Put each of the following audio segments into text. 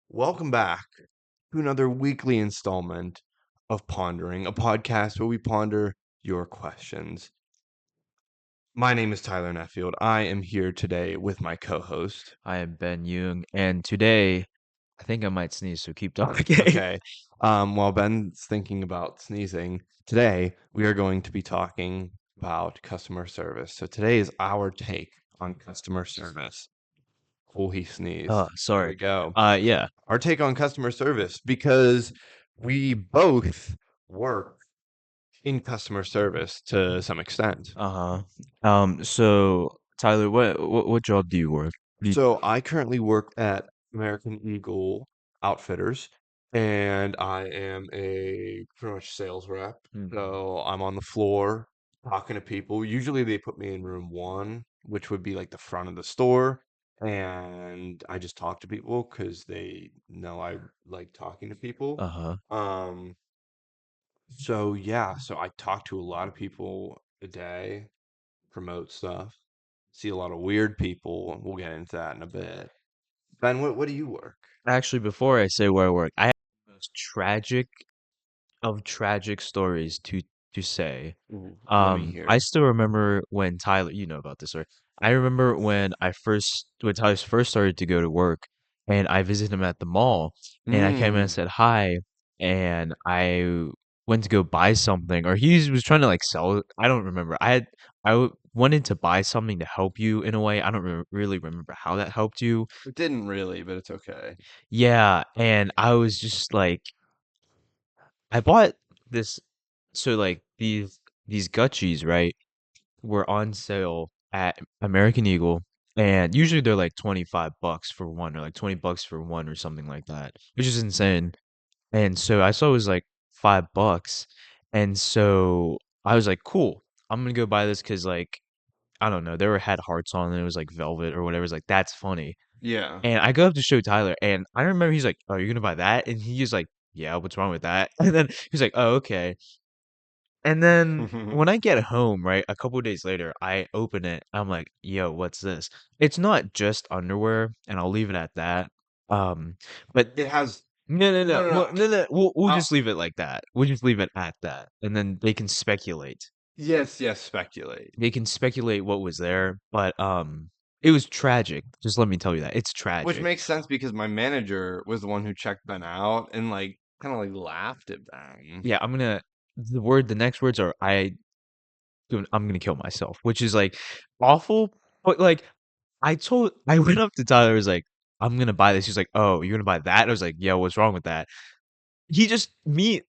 Welcome back to another weekly installment of Pondering, a podcast where we ponder your questions. My name is Tyler Netfield. I am here today with my co-host. I am Ben Young, and today I think I might sneeze, so keep talking. Okay. While Ben's thinking about sneezing, today we are going to be talking about customer service. So today is our take on customer service. Oh, he sneezed. There Sorry. we go. Yeah. Our take on customer service because we both work in customer service to some extent. Uh-huh. So Tyler, what job do you work? Do you- So I currently work at American Eagle Outfitters, and I am a pretty much sales rep. Mhm. So I'm on the floor talking to people. Usually they put me in room one, which would be like the front of the store. And I just talk to people because they know I like talking to people. Uh-huh. Um, so yeah, so I talk to a lot of people a day, promote stuff, see a lot of weird people, and we'll get into that in a bit. Ben, what do you work? Actually, before I say where I work, I have the most tragic of tragic stories to say. Ooh, let me I hear. still remember when Tyler, you know about this, right? I remember when Tyler first started to go to work, and I visited him at the mall, and I came in and Mm, said hi, and I went to go buy something, or he was trying to like sell it. I don't remember. Wanted to buy something to help you in a way. I don't really remember how that helped you. it didn't really, but it's okay. Yeah, and I was just like, I bought this, so like these gutchies, right? Were on sale at American Eagle, and usually they're like 25 bucks for one or like 20 bucks for one or something like that, which is insane. And so I saw it was like 5 bucks. And so I was like, cool. I'm gonna go buy this because like I don't know, they were had hearts on it. It was like velvet or whatever. It's like that's funny. Yeah. And I go up to show Tyler, and I remember he's like, "Oh, you're gonna buy that?" And he's like, "Yeah, what's wrong with that?" And then he's like, "Oh, okay." And then when I get home, right, a couple days later, I open it. I'm like, "Yo, what's this?" It's not just underwear, and I'll leave it at that. Um, but It has no, no, no, no, no, no. well, no, no. We'll Uh, just leave it like that. We'll just leave it at that, and then they can speculate. yes, yes, speculate. They can speculate what was there, but it was tragic. Just let me tell you that it's Which tragic. makes sense because my manager was the one who checked Ben out and like kind of like laughed at Ben. Yeah, the next words are I'm gonna kill myself, which is like awful, but like I went up to Tyler, I was like, I'm gonna buy this. He's like, oh, you're gonna buy that? I was like, yeah, what's wrong with that? He just me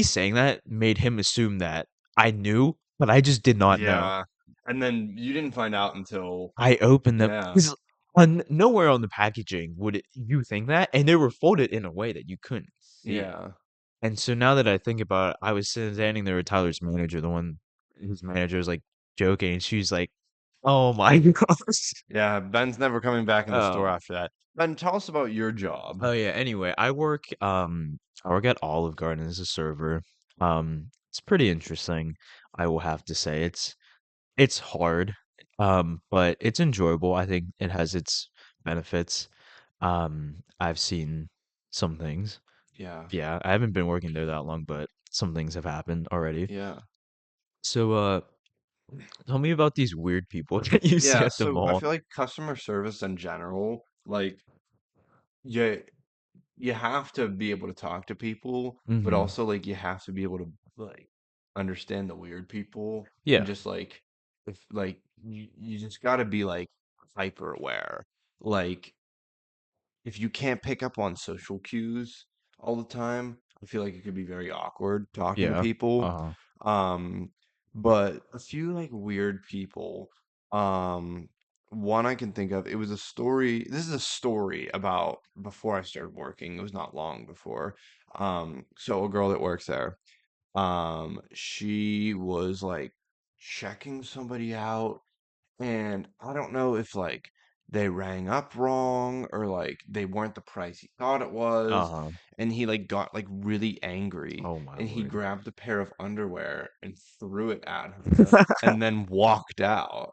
saying that made him assume that I knew, but I just did not know. Yeah. And then you didn't find out until I opened them yeah. because on nowhere on the packaging you think that, and they were folded in a way that you couldn't see it. Yeah. And so now that I think about it, I was standing there with Tyler's manager, the one his manager was like joking, and she's like, "Oh my gosh." Yeah, Ben's never coming back in the store Oh. after that. Ben, tell us about your job. Oh yeah. Anyway, I work at Olive Garden as a server. It's pretty interesting, I will have to say. It's hard, but it's enjoyable. I think it has its benefits. I've seen some things. Yeah. Yeah, I haven't been working there that long, but some things have happened already. Yeah. So, tell me about these weird people that you see Yeah, at the so I mall. feel like customer service in general, like you you have to be able to talk to people, but Mhm. also like you have to be able to like understand the weird people and Yeah. just like if like you just got to be like hyper aware. Like if you can't pick up on social cues all the time, I feel like it could be very awkward talking to Yeah. people. Uh-huh. Um, but a few like weird people. Um, one I can think of, it was a story. This is a story about before I started working. It was not long before. So a girl that works there, she was like checking somebody out and I don't know if like they rang up wrong or like they weren't the price he thought it was. Uh-huh. And he like got like really angry Oh my and he word. grabbed a pair of underwear and threw it at her and then walked out.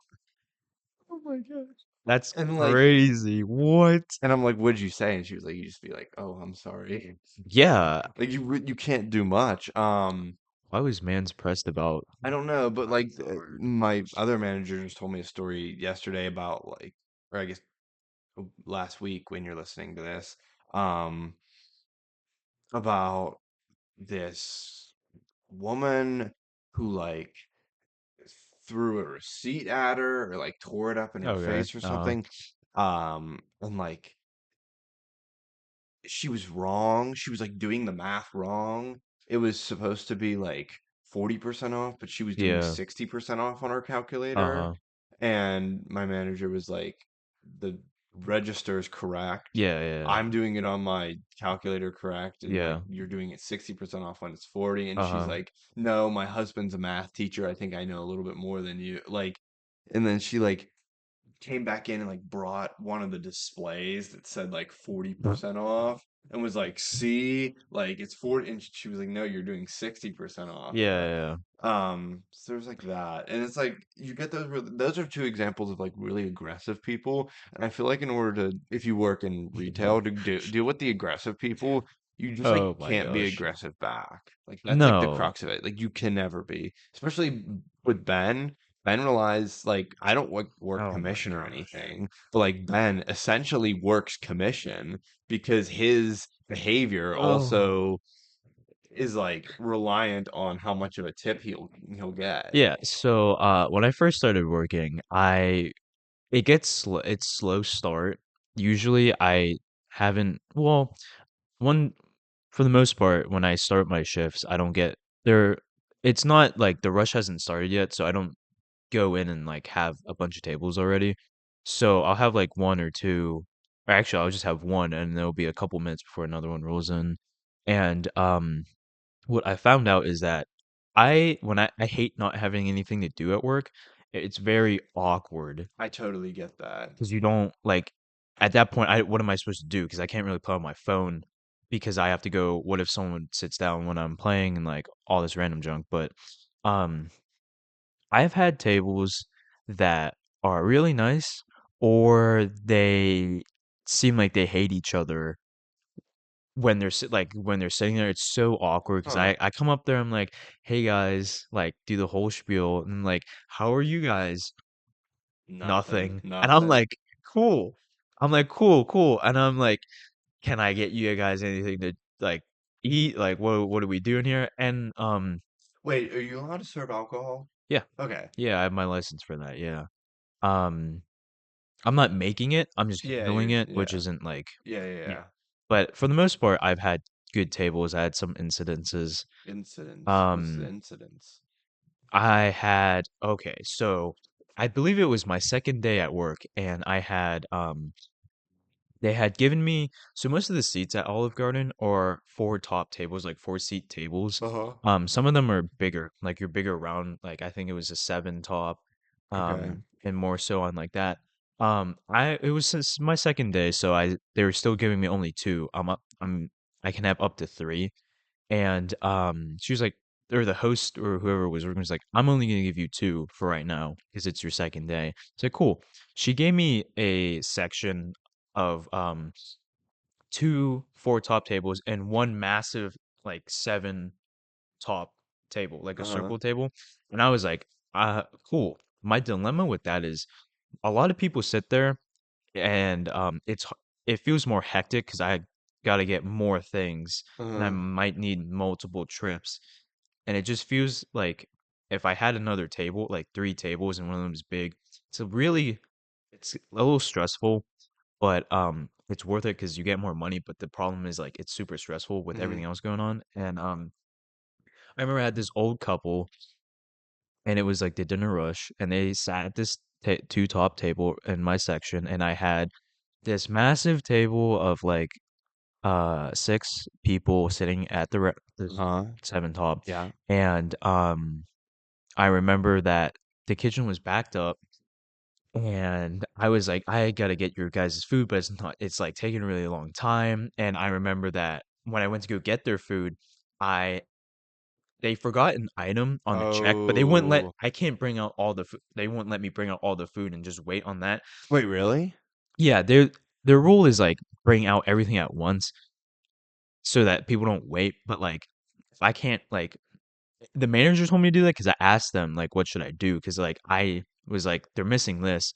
Oh my gosh. That's And like, crazy. What? and I'm like, what'd you say? And she was like, you just be like, oh, I'm sorry. Yeah. Like you can't do much. Why was man's pressed about? I don't know, but like my other manager just told me a story yesterday about like, or I guess last week when you're listening to this, um, about this woman who like threw a receipt at her or like tore it up in her Okay. face or something. And like she was wrong. She was like doing the math wrong. It was supposed to be like 40% off, but she was doing Yeah. 60% off on her calculator. Uh-huh. And my manager was like, the register is correct. Yeah, yeah, I'm doing it on my calculator correct, and like yeah. you're doing it 60% off when it's 40. And she's Uh-huh. like, no, my husband's a math teacher. I think I know a little bit more than you. Like, and then she like came back in and like brought one of the displays that said like 40% off and was like, see, like it's 40. And she was like, no, you're doing 60% off. Yeah, yeah. So there's like that. And it's like you get those those are two examples of like really aggressive people. And I feel like in order to, if you work in Yeah. retail, to deal with the aggressive people, you just like Oh my can't be gosh. aggressive back. Like that's like the No. crux of it. Like you can never be, especially with Ben. Ben relies like I don't work Oh my commission or gosh. anything, but like Ben essentially works commission because his behavior Oh. also is like reliant on how much of a tip he'll get. Yeah, so when I first started working, it's slow start. Usually I haven't well, one for the most part when I start my shifts, I don't get there it's not like the rush hasn't started yet, so I don't go in and like have a bunch of tables already. So I'll have like one or two, or actually I'll just have one and there'll be a couple minutes before another one rolls in. And what I found out is that I hate not having anything to do at work. It's very awkward I totally get that. because you don't like at that point I what am I supposed to do? Because I can't really play on my phone because I have to go, what if someone sits down when I'm playing and like all this random junk. But um I've had tables that are really nice or they seem like they hate each other when when they're sitting there. It's so awkward because Huh. I come up there, I'm like, "Hey guys," like do the whole spiel and like, "How are you guys?" Nothing. Nothing. And I'm Nothing. like, "Cool." I'm like, "Cool, cool." And I'm like, "Can I get you guys anything to like eat? Like what are we doing here?" And Wait, are you allowed to serve alcohol? yeah. Okay. Yeah, I have my license for that. Yeah. Um I'm not making it, I'm just Yeah, handling it, which yeah. isn't like Yeah, yeah, yeah. yeah. But for the most part, I've had good tables. I had some incidences. Incidents. What's the Um, incidents? I had okay, so I believe it was my second day at work, and I had they had given me so most of the seats at Olive Garden are four top tables, like four-seat tables. Uh-huh. Some of them are bigger, like your bigger round, like I think it was a seven top, Okay. and more so on like that. I it was since my second day, so I they were still giving me only two. I can have up to three. And she was like, or the host or whoever was working was like, I'm only gonna give you two for right now because it's your second day. It's like cool. She gave me a section of two four top tables and one massive like seven top table, like a Uh-huh. circle table. And I was like, cool. My dilemma with that is a lot of people sit there and it feels more hectic because I got to get more things and I Uh-huh. might need multiple trips, and it just feels like if I had another table, like three tables, and one of them is big, it's a little stressful, but it's worth it because you get more money. But the problem is like it's super stressful with Mm-hmm. everything else going on, and I remember I had this old couple and it was like the dinner rush and they sat at this two top table in my section and I had this massive table of like six people sitting at the Uh-huh. seven top, Yeah. and I remember that the kitchen was backed up and I was like, I gotta get your guys' food, but it's like taking a really long time. And I remember that when I went to go get their food, I they forgot an item on the check, but they wouldn't let Oh, I can't bring out all the food. They wouldn't let me bring out all the food and just wait on that. wait, really? Yeah, their rule is like bring out everything at once so that people don't wait. But like, if I can't like the manager told me to do that because I asked them like, what should I do? Because like I was like, they're missing this,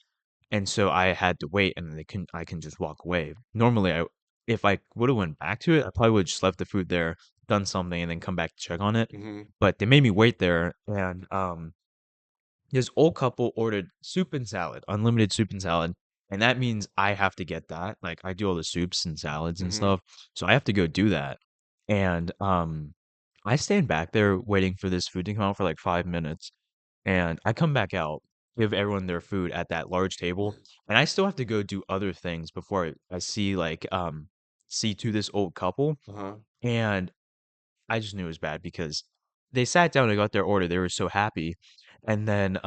and so I had to wait, and I can just walk away. Normally, if I would have went back to it, I probably would have just left the food there, done something, and then come back to check on it. Hmm. But they made me wait there, and this old couple ordered soup and salad, unlimited soup and salad, and that means I have to get that. Like I do all the soups and salads and Hmm. stuff, so I have to go do that. And I stand back there waiting for this food to come out for like 5 minutes, and I come back out, give everyone their food at that large table, and I still have to go do other things before I see see to this old couple. Uh-huh. And I just knew it was bad because they sat down and got their order. They were so happy, and then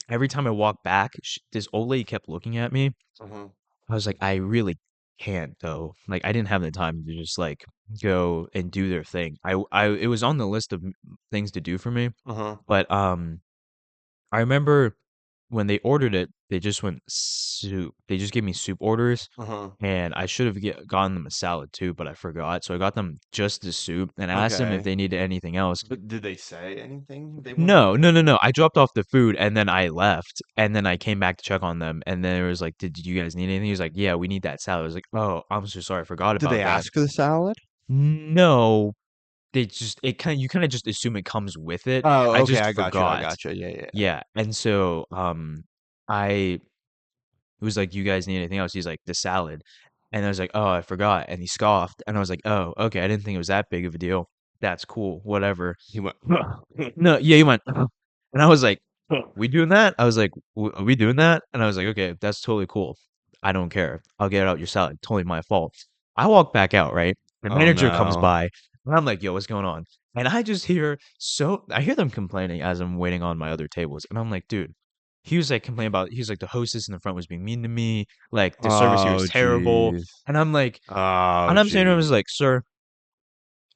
every time I walked back, this old lady kept looking at me. Uh-huh. I was like, "I really can't though." Like, I didn't have the time to just, like, go and do their thing. It was on the list of things to do for me, Uh-huh. but, I remember when they ordered it, they just went soup. They just gave me soup orders, Uh-huh. and I should have gotten them a salad too, but I forgot. So I got them just the soup and asked them if Okay. they needed anything else. But did they say anything they wanted? No, no, no, no. I dropped off the food and then I left, and then I came back to check on them, and then it was like, "Did you guys need anything?" He was like, "Yeah, we need that salad." I was like, "Oh, I'm so sorry. I forgot Did about they that." ask for the salad? No, they just it kind you kinda just assume it comes with it. I Oh, okay, just I got you, I forgot. gotcha. Yeah, yeah, yeah. Yeah, and so, I was like, "You guys need anything else?" He's like, "The salad." And I was like, "Oh, I forgot." And he scoffed, and I was like, "Oh, okay. I didn't think it was that big of a deal. That's cool. Whatever." He went, No, yeah, he went, and I was like, "We doing that?" I was like, Are we doing that?" And I was like, "Okay, that's totally cool. I don't care. I'll get out your salad. Totally my fault." I walk back out, right? The "Oh, manager comes no." by, and I'm like, "Yo, what's going on?" And I hear them complaining as I'm waiting on my other tables, and I'm like, "Dude," he was like complaining about he was like, "The hostess in the front was being mean to me, like, the service here was Oh, terrible." jeez. And I'm like Oh, and I'm saying to him, I was jeez. like, "Sir,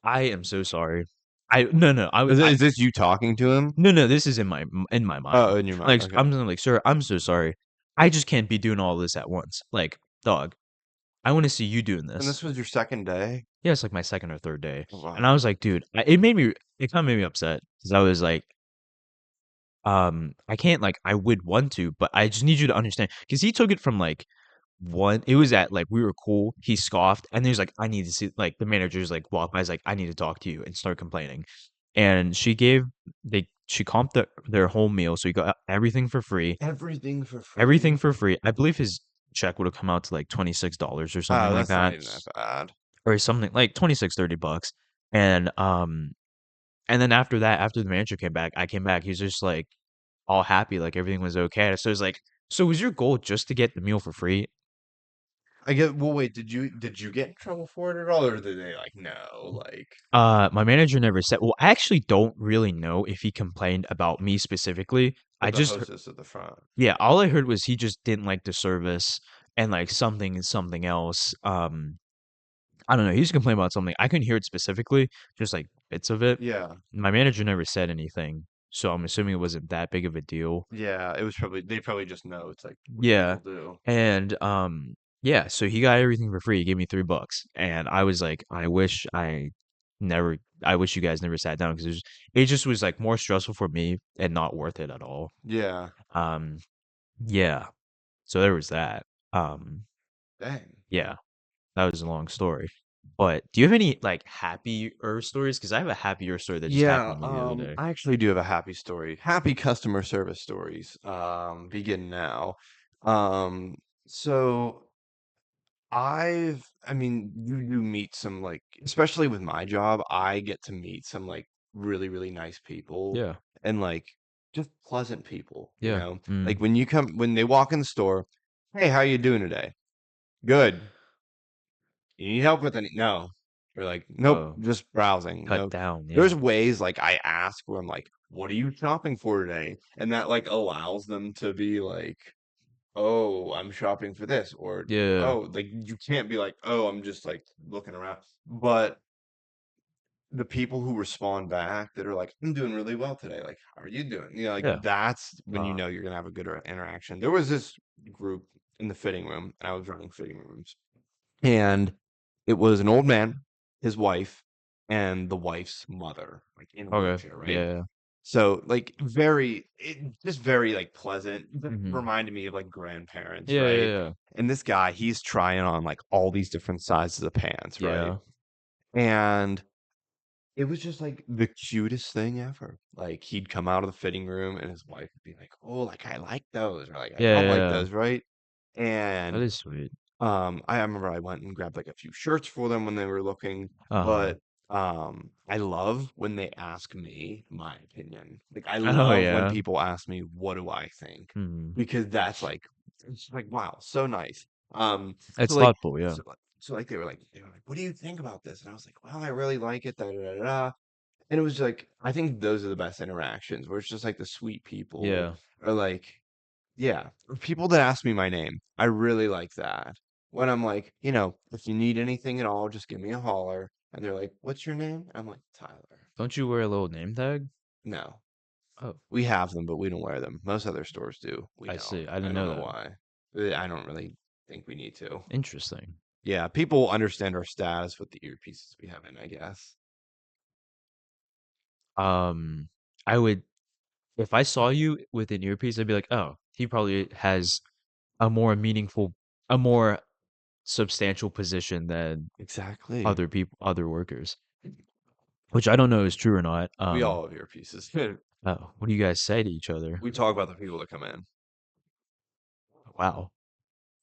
I am so sorry." I no, no, I Is this you talking to him? no, no, this is in my mind. Oh, in your mind, Like, okay. I'm just like, "Sir, I'm so sorry. I just can't be doing all this at once. Like, dog, I wanna see you doing And this." this was your 2nd day? Yeah, it's like my 2nd or 3rd day, Oh, and I wow. was like, "Dude," it kinda made me upset because I was like, I can't, like I would want to, but I just need you to understand because he took it from, like, one it was at, like, we were cool, he scoffed, and he was like, "I need to see" like, the manager's, like, walked by, he's like, "I need to talk to you," and start complaining. And she comped their whole meal, so he got everything for free. Everything for Everything free? for free. I believe his check would have come out to, like, $26 or something Oh, like that's not that, even that bad. or something like 26, $30. And, and then after that, after the manager came back, I came back, he's just, like, all happy, like, everything was okay. So it's like, "So was your goal just to get the meal for free?" I get well, wait, did you get in trouble for it at all, or did they, like, no, like, My manager never said well, I actually don't really know if he complained about me specifically. or I the just hostess at the front? Yeah, all I heard was he just didn't like the service and, like, something else, I don't know, he used to complain about something. I couldn't hear it specifically, just, like, bits of it. Yeah. My manager never said anything, so I'm assuming it wasn't that big of a deal. Yeah, it was probably they probably just know it's, like, what Yeah, people do. and, yeah, so he got everything for free, he gave me $3, and I was like, never I wish you guys never sat down because it just was, like, more stressful for me and not worth it at all. Yeah. Um, yeah, so there was that. Um, Dang. yeah. That was a long story. But do you have any, like, happier stories? Because I have a happier story that just happened Yeah, to me the other day. I actually do have a happy story. Happy customer service stories, begin now. Um, so I mean, you do meet some, like especially with my job, I get to meet some, like, really, really nice people Yeah, and, like, just pleasant people, you yeah, know? mm, Like, when they walk in the store, "Hey, how you doing today?" "Good." "You need help with any" "No." They're like, "Nope, oh, just browsing." cut No. down, There's yeah. ways, like, I ask where I'm like, "What are you shopping for today?" And that, like, allows them to be like, "Oh, I'm shopping for this," or, Yeah, "Oh," like, you can't be like, "Oh, I'm just, like, looking around." But the people who respond back that are like, I'm doing really well today. Like, how are you doing? You know, like Yeah. that's when you Uh, know you're gonna have a good interaction. There was this group in the fitting room, and I was running fitting rooms, and it was an old man, his wife, and the wife's mother, like in a okay. wheelchair, right? Yeah. So like just very like pleasant. Hmm. Reminded me of like grandparents, Yeah, yeah, right? yeah. And this guy, he's trying on like all these different sizes of pants, right? Yeah. And it was just like the cutest thing ever. Like he'd come out of the fitting room and his wife would be like, "Oh, like I like those," or like I Yeah, don't yeah, like yeah. those, right? That And is sweet. I remember I went and grabbed like a few shirts for them when they were looking, Uh-huh. but I love when they ask me my opinion. Like I Oh love when yeah. people ask me what do I think? Hmm. Because that's like it's like wow, so nice. So It's like thoughtful, yeah. so like they were like, what do you think about this? And I was like, well, I really like it. Da, da, da, da. And it was like I think those are the best interactions where it's just like the sweet people Yeah. or like yeah, or people that ask me my name. I really like that. When I'm like, if you need anything at all, just give me a holler. And they're like, what's your name? I'm like, Tyler. Don't you wear a little name tag? No, Oh, we have them, but we don't wear them. Most other stores do. We I don't. see. I I didn't don't know know that. why. I don't really think we need to. Interesting. Yeah, people understand our status with the earpieces we have in, I guess. Um, I would if I saw you with an earpiece, I'd be like, oh, he probably has a more meaningful, a more substantial position than Exactly. other people, other workers, which I don't know is true or not. We all have earpieces. Oh, what do you guys say to each other? We talk about the people that come in. Wow,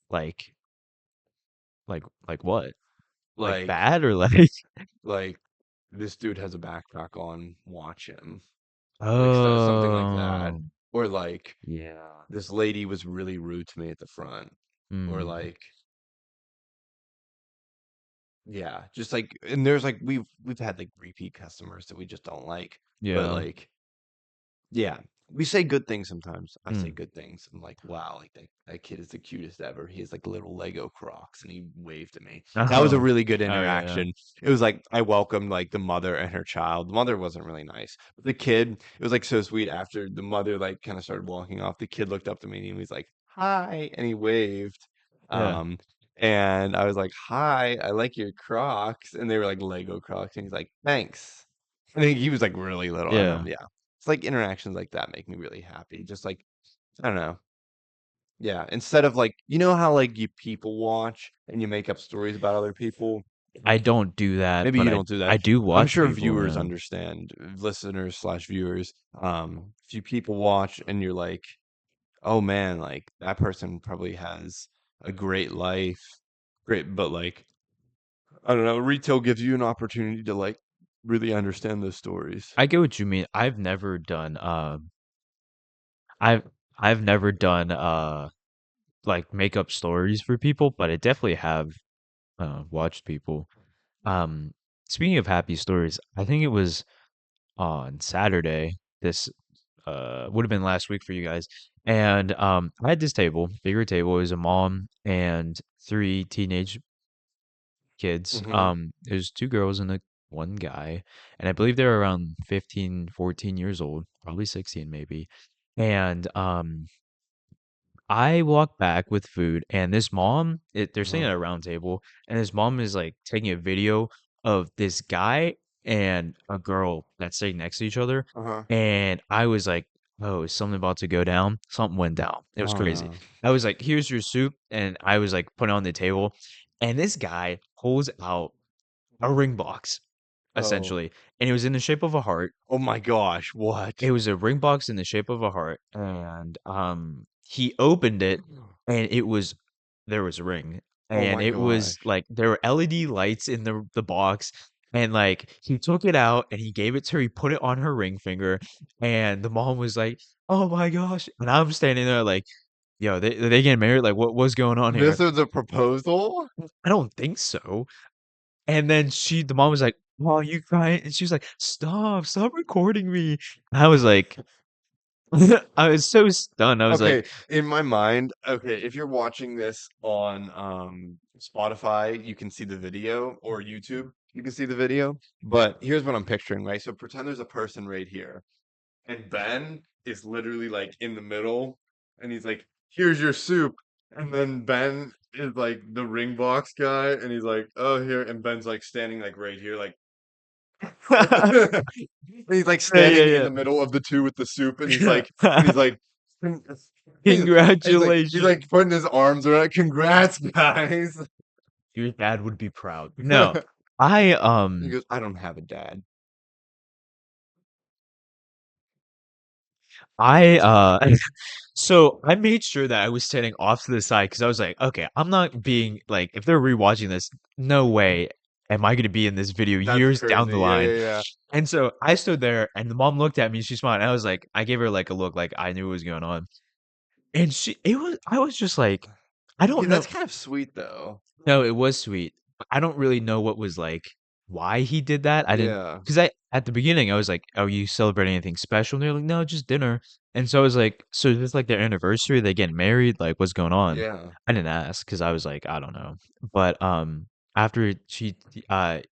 like, like what? Like Like, bad or like? like this dude has a backpack on, watch him. Like something like that. Oh, Or like yeah. this lady was really rude to me at the front. Or Hmm. like yeah, just like and there's like we've had like repeat customers that we just don't like. But Yeah. like yeah, we say good things sometimes. I say Mm. good things. I'm like, wow, like that kid is the cutest ever. He has like little Lego Crocs, and he waved at me. That was a Oh. really good Oh yeah, yeah. interaction. It was like I welcomed like the mother and her child. The mother wasn't really nice, but the kid, it was like so sweet. After the mother like kind of started walking off, the kid looked up to me and he was like, "Hi," and he waved. Yeah. Um, and I was like, "Hi, I like your Crocs," and they were like Lego Crocs, and he's like, "Thanks." I think he was like really little, and Yeah. yeah. It's like interactions like that make me really happy. Just like, I don't know. Yeah. Instead of like, you know how like you people watch and you make up stories about other people? I don't do that, Maybe but you I don't do that. I do I'm watch sure people, viewers yeah. understand, listeners slash viewers. If you people watch and you're like, oh man, like that person probably has a great life. Great, but like, I don't know, retail gives you an opportunity to like really understand those stories. I get what you mean. I've I've never done like makeup stories for people, but I definitely have watched people. Um Speaking of happy stories, I think it was on Saturday. This would have been last week for you guys. And I had this table, bigger table. It was a mom and three teenage kids. Hmm. It was two girls and one guy, and I believe they were around 15, 14 years old, probably 16 maybe. And I walk back with food, and this mom, they're sitting Uh-huh. at a round table, and this mom is like taking a video of this guy and a girl that's sitting next to each other. Uh-huh. And I was like, oh, is something about to go down? Something went down. It was Oh crazy. no. I was like, here's your soup. And I was like, put it on the table. And this guy pulls out a ring box, Oh. essentially. And it was in the shape of a heart. Oh my gosh, what? It was a ring box in the shape of a heart, and, he opened it, and there was a ring, Oh and my it was, gosh. like, there were LED lights in the box, and, like, he took it out, and he gave it to her, he put it on her ring finger, and the mom was like, "Oh my gosh," and I'm standing there like, "Yo, they getting married? Like, what's going on This here?" is a proposal? I don't think so. And then the mom was like, "Oh, you crying?" And she was like, "Stop, stop recording me." And I was like I was so stunned. I was like, Okay, in my mind, okay, if you're watching this on Spotify, you can see the video, or YouTube, you can see the video. But here's what I'm picturing, right? So pretend there's a person right here, and Ben is literally like in the middle, and he's like, "Here's your soup." And then Ben is like the ring box guy, and he's like, "Oh, here." And Ben's like standing like right here, like and he's like yeah, standing in yeah, the middle of the two with the soup, and yeah. he's like, and he's Congratulations. like putting his arms around it. Congrats, guys. Your dad would be proud. No, I He goes, I don't have a dad. I so I made sure that I was standing off to the side because I was like, okay, I'm not being like, if they're rewatching this, no way am I gonna be in this video That's years down the crazy. Yeah, line. yeah, yeah. And so I stood there and the mom looked at me, she smiled, and I was like, I gave her like a look like I knew what was going on. And I was just like, I Okay, don't that's know. kind of sweet though. No, it was sweet. I don't really know what was like why he did that. I didn't Yeah, because I at the beginning I was like, "Are you celebrating anything special?" And they're like, "No, just dinner." And so I was like, "So is this like their anniversary? They getting married? Like, what's going on?" yeah. I didn't ask because I was like, I don't know. But after the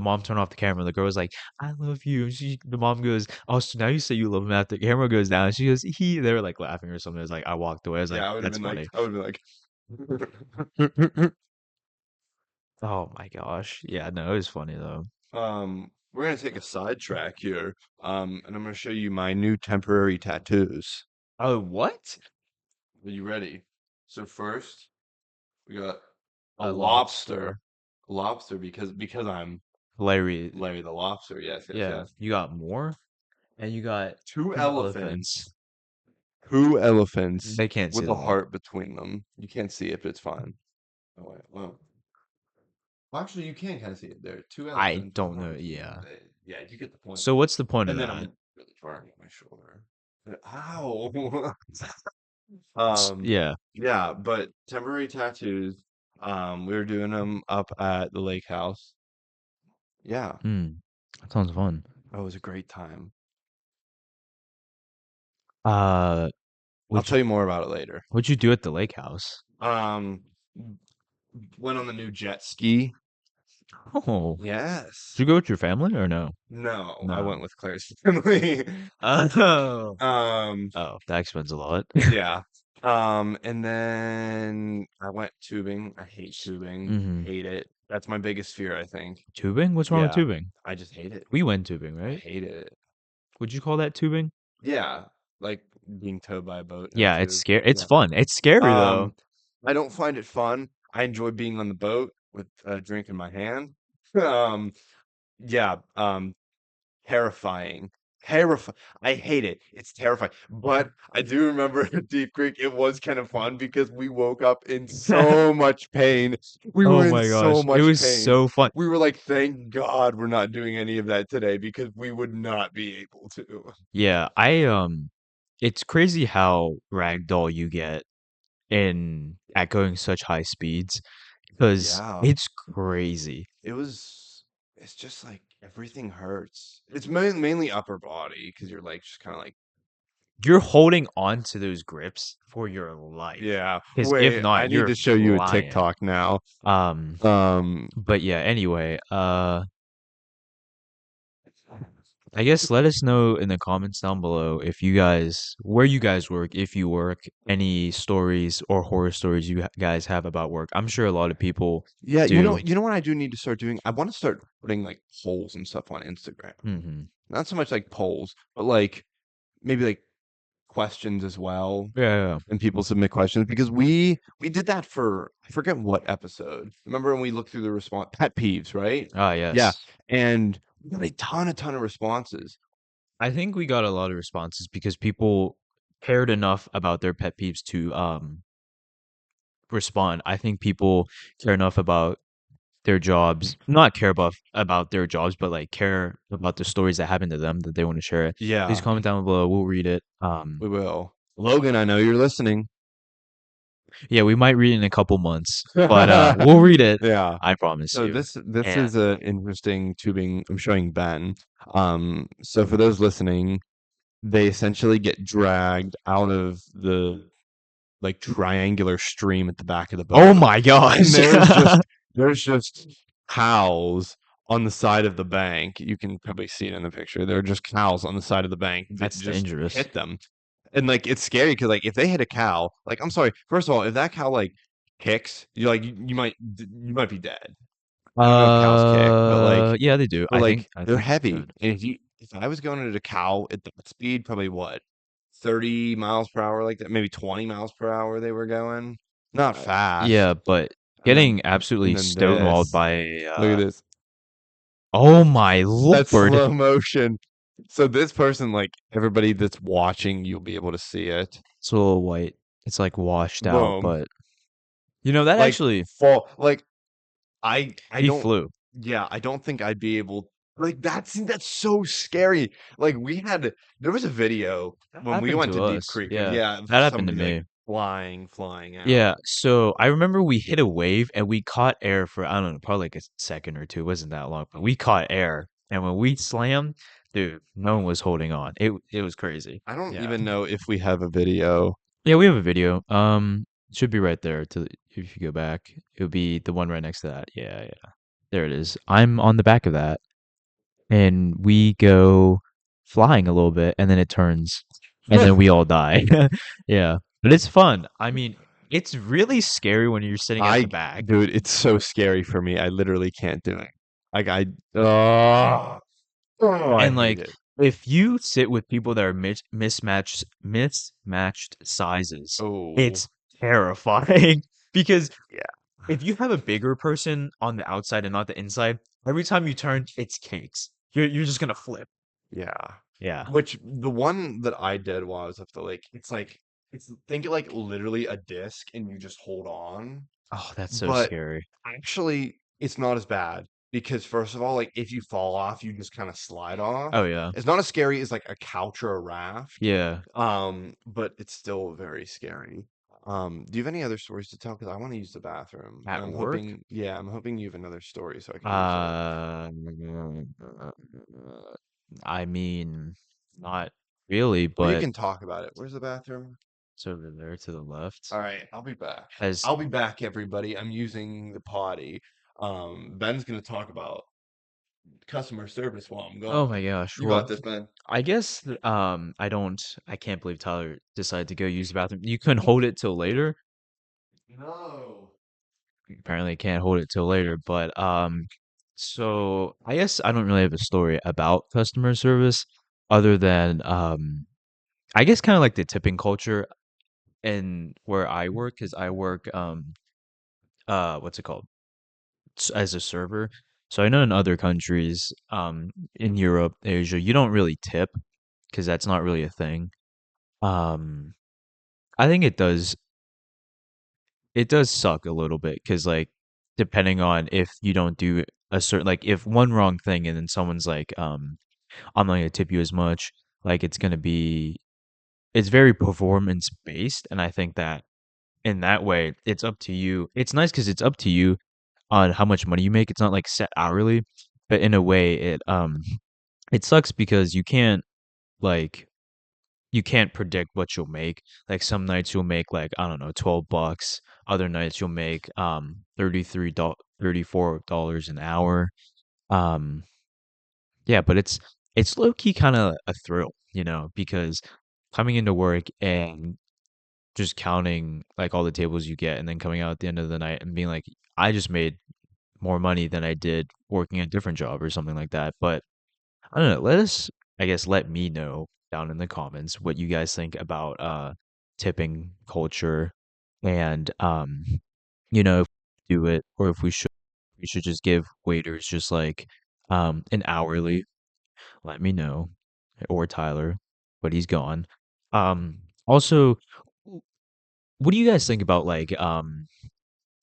mom turned off the camera, the girl was like, "I love you." And the mom goes, "Oh, so now you say you love him." After the camera goes down, she goes, "He." They were like laughing or something. I was like, I walked away. I was like, Yeah, I would have "That's been like, funny." I would have been like, Oh my gosh. Yeah, no, it was funny though. we're gonna take a sidetrack here. And I'm gonna show you my new temporary tattoos. Oh, what? Are you ready? So first, we got a A lobster. lobster. A lobster because I'm Larry. Larry the Lobster. Yes, yes, Yeah, yes. you got more, and you got Two two elephants. elephants. Two elephants They can't see with a the mark. heart between them. You can't see it, but it's fine. Oh wait, well, actually, you can kind of see it there. Two I elephants with a don't heart know. between them. Yeah. Yeah, you get the point. So what's the point of And then that? I'm really far on my shoulder. Ow. S Yeah. Yeah, but temporary tattoos. We were doing them up at the lake house. Yeah, Hmm. That sounds fun. it was a great time. Uh, I'll would you tell you more about it later. what'd you do at the lake house? Um, went on the new jet ski. Oh, did Yes. you go with your family or no? No, I went No. with Claire's family. Oh. Um, Oh, that explains a lot. yeah. And then I went tubing. I hate tubing. Mhm. Hate it. That's my biggest fear, I think. Tubing? What's wrong with Yeah, tubing? I just hate it. We went tubing, I right? hate it. Would you call that tubing? Yeah, like being towed by a boat in a Yeah, it's tube. scary. It's Yeah. fun. It's scary though. Um, I don't find it fun. I enjoy being on the boat with a drink in my hand. Um, yeah, terrifying. I hate it. It's terrifying. But I do remember at Deep Creek, it was kind of fun because we woke up in so much pain. We were Oh in my so gosh, it much was pain. so fun. We were like, thank God we're not doing any of that today because we would not be able to. Yeah, it's crazy how ragdoll you get in at going such high speeds because Yeah. it's crazy. It was it's just like everything hurts. It's mainly upper body because you're like just kind of like, You're holding on to those grips for your life yeah. because if Wait, I not, need you're to show you a flying. TikTok now. Um, Um, but yeah, anyway, I guess let us know in the comments down below if you guys, where you guys work, if you work, any stories or horror stories you guys have about work. I'm sure a lot of people yeah, do. you know what I do need to start doing? I want to start putting like polls and stuff on Instagram. Hmm. Not so much like polls, but like maybe like questions as well. Yeah, yeah, yeah. And people submit questions because we did that for I forget what episode. Remember when we looked through the response pet peeves, right? Ah, Yeah, yes. and we got a ton of responses. I think we got a lot of responses because people cared enough about their pet peeves to respond. I think people care enough about their jobs, not care about their jobs, but like care about the stories that happen to them that they want to share it. Please Yeah, comment down below. We'll read it. we will. Logan, I know you're listening. Yeah, we might read it in a couple months, but we'll read it. Yeah. I promise So you. this And is a interesting tubing I'm showing Ben. So for those listening, they essentially get dragged out of the like triangular stream at the back of the Oh boat, my and gosh. there's just cows on the side of the bank. You can probably see it in the picture. There are just cows on the side of the bank that That's just dangerous. hit them, and like it's scary because like if they hit a cow, like I'm sorry, first of all, if that cow like kicks, you might be dead. I don't know if cows kick, Yeah, they do. but like I they're think they heavy, could. and if I was going at a cow at that speed, probably what 30 miles per hour, like that, maybe 20 miles per hour they were going, not Yeah, fast. but And then getting absolutely and then stonewalled this, by look at this, oh my that's lord. slow motion. So this person, like everybody that's watching, you'll be able to see it. It's a little white. It's like washed out, Boom, but that like actually fall, like I he don't, flew. yeah, I don't think I'd be able, like that's so scary. Like there was a video That when we happened went to to Deep us. Creek, Yeah. yeah, of That happened to somebody like me. flying out. Yeah, so I remember we hit a wave and we caught air for I don't know, probably like a second or two. It wasn't that long, but we caught air. And when we slammed, dude, no one was holding on. It was crazy. I don't Yeah. even know if we have a video. Yeah, we have a video. It should be right there if you go back. It would be the one right next to that. Yeah, yeah. There it is. I'm on the back of that. And we go flying a little bit and then it turns and then we all die. Yeah. But it's fun. I mean, it's really scary when you're sitting at the I, back. dude, it's so scary for me. I literally can't do it. Like oh, I And hate like it. if you sit with people that are mismatched sizes, Oh, it's terrifying because yeah, if you have a bigger person on the outside and not the inside, every time you turn, it's cakes. You're just gonna flip. yeah. Yeah. Which the one that I did while I was up the lake, it's think it like literally a disc and you just hold on. Oh, that's so But scary. actually, it's not as bad because first of all, like if you fall off, you just kind of slide off. Oh yeah. It's not as scary as like a couch or a raft. Yeah. But it's still very scary. Do you have any other stories to tell? Because I want to use the bathroom. At work? Yeah, I'm hoping you have another story so I can use it. Uh, I mean, not really, Well, you but can talk about it. Where's the bathroom? it's over there to the left. All right, I'll be back. Has I'll be back, everybody. I'm using the potty. Ben's gonna talk about customer service while I'm oh gone. my gosh. You Well, got this, Ben. I guess I can't believe Tyler decided to go use the bathroom. You couldn't hold it till later. No. Apparently can't hold it till later, but so I guess I don't really have a story about customer service other than I guess kind of like the tipping culture and where I work because I work what's it called as a server. So I know in other countries in Europe, Asia, you don't really tip because that's not really a thing. Um I think it does suck a little bit because like depending on if you don't do a certain like if one wrong thing and then someone's like I'm not gonna tip you as much, like it's very performance based, and I think that in that way it's up to you. It's nice because it's up to you on how much money you make. It's not like set hourly, but in a way it sucks because like you can't predict what you'll make. Like some nights you'll make like I don't know, $12. Other nights you'll make $34 an hour. Um yeah, but it's low key kind of a thrill, because coming into work and just counting like all the tables you get and then coming out at the end of the night and being like I just made more money than I did working a different job or something like that. But I don't know. I guess, let me know down in the comments what you guys think about tipping culture and if we do it or if we should just give waiters just like an hourly. Let me know or Tyler, but he's gone. Also, w- what do you guys think about like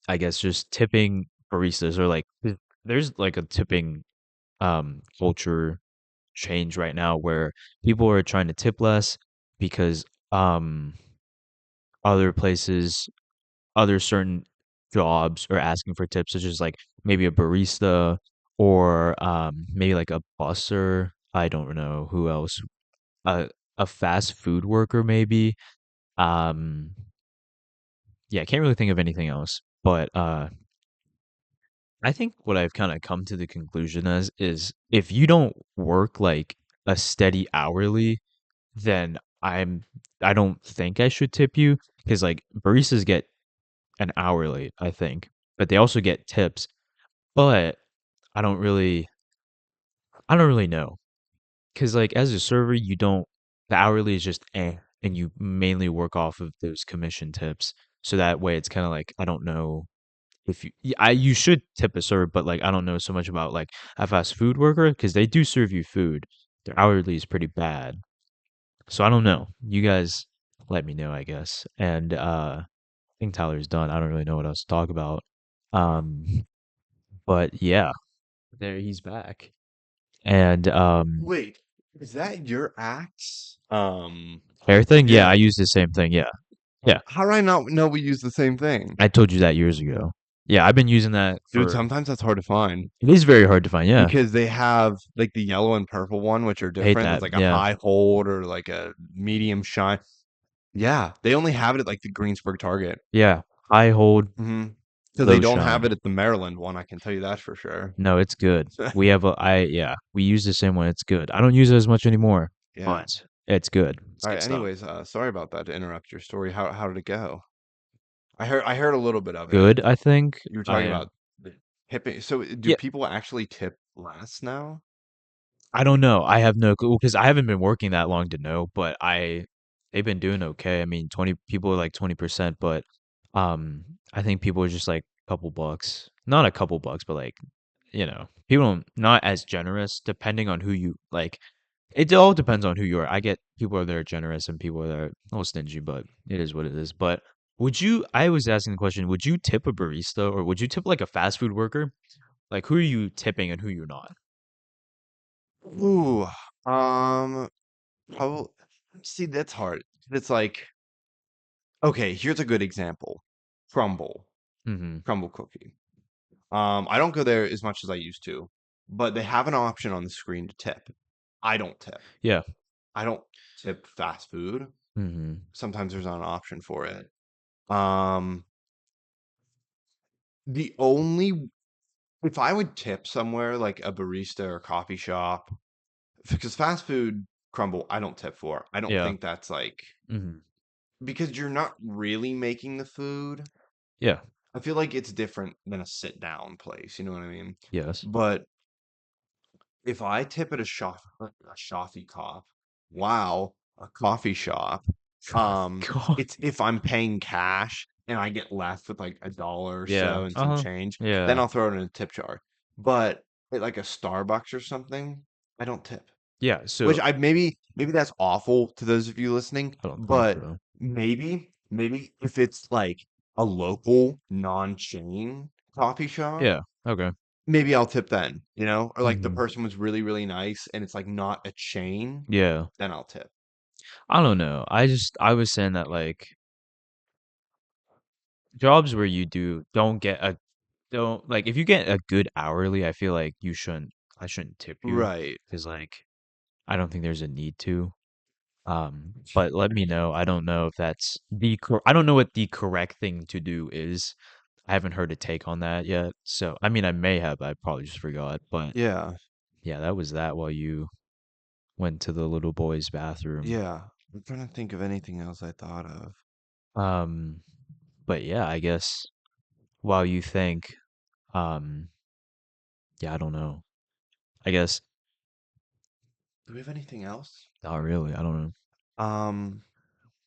I guess just tipping baristas or like there's like a tipping culture change right now where people are trying to tip less because um other places, other certain jobs are asking for tips, such as like maybe a barista or maybe like a busser. I don't know who else. a fast food worker maybe. Um, yeah, I can't really think of anything else. But I think what I've kind of come to the conclusion as is if you don't work like a steady hourly, then I don't think I should tip you because like baristas get an hourly, I think, but they also get tips. But I don't really I don't really know because like as a server, you don't the hourly is just and you mainly work off of those commission tips. So that way, it's kind of like I don't know if you should tip a server, but like I don't know so much about like a fast food worker because they do serve you food. Their hourly is pretty bad, so I don't know. You guys let me know, I guess. And I think Tyler's done. I don't really know what else to talk about. Um, but yeah, there he's back. And Wait, is that your axe? hair thing, yeah, I Yeah. use the same thing. Yeah, yeah, How did I not know we use the same thing? I told you that years ago. Yeah, I've been using that Dude, for. sometimes that's hard to find It is very hard to find. Yeah, because they have like the yellow and purple one, which are I hate different. That's that. like a Yeah, high hold or like a medium shine. Yeah, they only have it at like the Greensburg Target. yeah. High hold, So they low don't have shine. it at the Maryland one, I can tell you that for sure. No, it's good. We have a I yeah, we use the same one. It's good. I don't use it as much anymore, Yeah. but it's good. It's All right. good stuff. Anyways, sorry about that to interrupt your story. How did it go? I heard a little bit of it. Good, I think. You were talking I about the tipping. So do yeah, people actually tip less now? I don't know. I have no clue because I haven't been working that long to know, but they've been doing okay. I mean, 20 people are like 20%, but I think people are just like a couple bucks. Not a couple bucks, but like, people not as generous depending on who you like. It all depends on who you are. I get people are there generous and people are there a little stingy, but it is what it is. But I was asking the question, would you tip a barista or would you tip like a fast food worker? Like who are you tipping and who you're not? Ooh, um, probably. See, that's hard. It's like, okay, here's a good example. Crumble, Mm-hmm. crumble cookie. I don't go there as much as I used to, but they have an option on the screen to tip. I don't tip. Yeah. I don't tip fast food. Mm-hmm. Sometimes there's not an option for it. Um, the only if I would tip somewhere like a barista or coffee shop, because fast food crumble, I don't tip for. I don't Yeah. think that's like Mm-hmm. because you're not really making the food. Yeah. I feel like it's different than a sit down place. You know what I mean? Yes. But if I tip at a coffee cop, wow, a coffee shop, God. it's if I'm paying cash and I get left with like a dollar or Yeah. so and some Uh-huh. change, then Yeah. I'll throw it in a tip jar. But at like a Starbucks or something, I don't tip. Yeah. Which So I maybe that's awful to those of you listening, I don't think but so. maybe if it's like a local non-chain coffee shop, Yeah. Okay. maybe I'll tip then, or like the Mm-hmm. person was really, really nice and it's like not a chain, Yeah. then I'll tip. I don't know. I was saying that like jobs where you don't get a don't like if you get a good hourly, I feel like I shouldn't tip you Right. because like I don't think there's a need to. But let me know. I don't know if that's I don't know what the correct thing to do is. I haven't heard a take on that yet. So, I mean, I may have, I probably just forgot. But Yeah. yeah, that was that while you went to the little boy's bathroom. Yeah. I'm trying to think of anything else I thought of. Um, but yeah, I guess while you think, um, yeah, I don't know. I guess Do we have anything else? not really. I don't know. Um,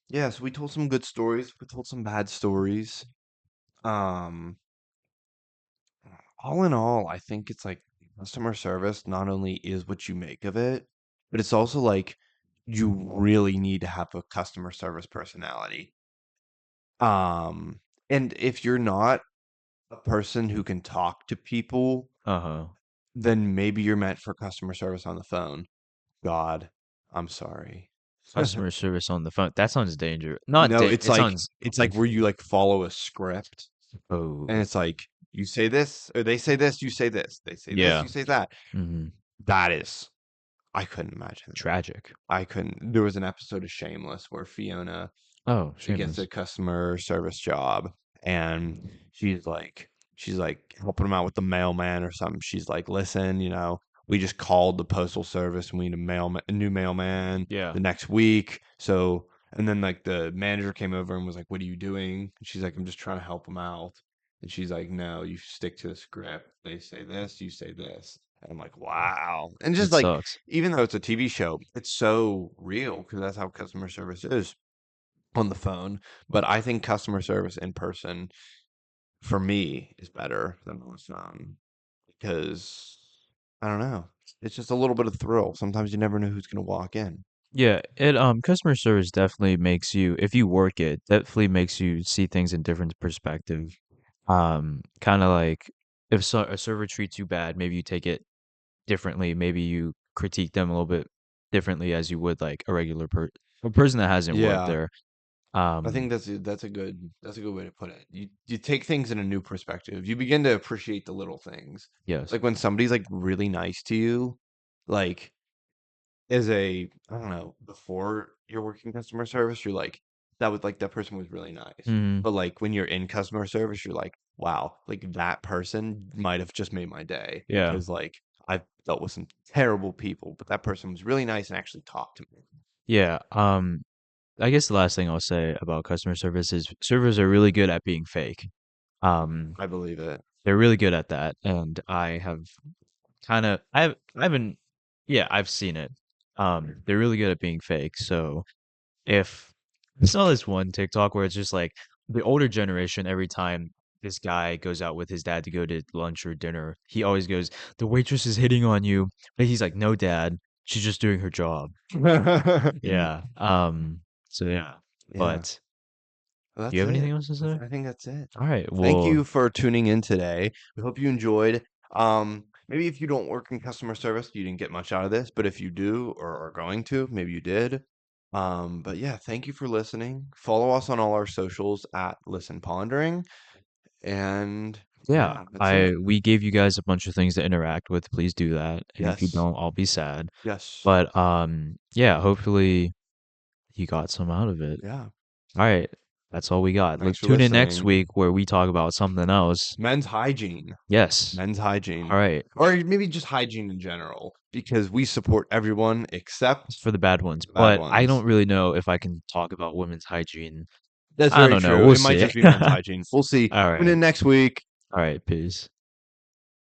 yeah, so we told some good stories, we told some bad stories. Um, all in all, I think it's like customer service not only is what you make of it, but it's also like you really need to have a customer service personality. Um, and if you're not a person who can talk to people, Uh-huh. then maybe you're meant for customer service on the phone. God, I'm sorry. Customer service on the phone. That sounds dangerous. Not No, da it's it like sounds it's like like where you like follow a script and oh, it's like you say this or they say this, you say this. They say this, yeah. you say that. Hmm. That is. I couldn't imagine that. Tragic. I couldn't. There was an episode of Shameless where Fiona Oh, gets a shameless. customer service job, and she's like helping him out with the mailman or something. She's like, listen, we just called the postal service and we need a new mailman Yeah, the next week. So, and then like the manager came over and was like, what are you doing? And she's like, I'm just trying to help him out. And she's like, no, you stick to the script. They say this, you say this. And I'm like, wow. And just that like, sucks. even though it's a TV show, it's so real because that's how customer service is on the phone. But I think customer service in person for me is better than on the phone because I don't know. It's just a little bit of thrill. Sometimes you never know who's going to walk in. Yeah, it customer service definitely makes you, if you work it, definitely makes you see things in different perspective. Kind of like if a server treats you bad, maybe you take it differently. Maybe you critique them a little bit differently as you would like a person that hasn't worked Yeah, there. I think Um, that's a good way to put it. You take things in a new perspective. You begin to appreciate the little things. yes. Like when somebody's like really nice to you, like as a I don't know, before you're working customer service, you're like, that was like that person was really nice. Hmm. But like when you're in customer service, you're like, wow, like that person might have just made my day Yeah. because like I've dealt with some terrible people, but that person was really nice and actually talked to me. Yeah. I guess the last thing I'll say about customer service is servers are really good at being fake. Um, I believe it. they're really good at that, and I haven't, yeah, I've seen it. They're really good at being fake. So if I saw this one TikTok where it's just like the older generation, every time this guy goes out with his dad to go to lunch or dinner, he always goes, "The waitress is hitting on you," but he's like, "No, dad, she's just doing her job." Yeah. So yeah, Yeah. but Well, do you that's have anything it. else to say? I think that's it. All right. Thank Well, you for tuning in today. We hope you enjoyed. Maybe if you don't work in customer service, you didn't get much out of this, but if you do or are going to, maybe you did. But yeah, thank you for listening. Follow us on all our socials at Listen Pondering. And yeah, yeah, that's I it. we gave you guys a bunch of things to interact with. Please do that. And if you Yes. don't, I'll be sad. Yes. But yeah, hopefully you got some out of it. Yeah. All right. That's all we got. Thanks Let's for tune in next listening. week where we talk about something else. Men's hygiene. Yes. Men's All hygiene. right. Or maybe just hygiene in general, because we support everyone It's except for the bad ones. the bad But I don't ones. really know if I can talk about women's hygiene. That's I very don't know. true. We'll It might see. just be men's hygiene. We'll see. All Tune right. in next week. All right. Peace.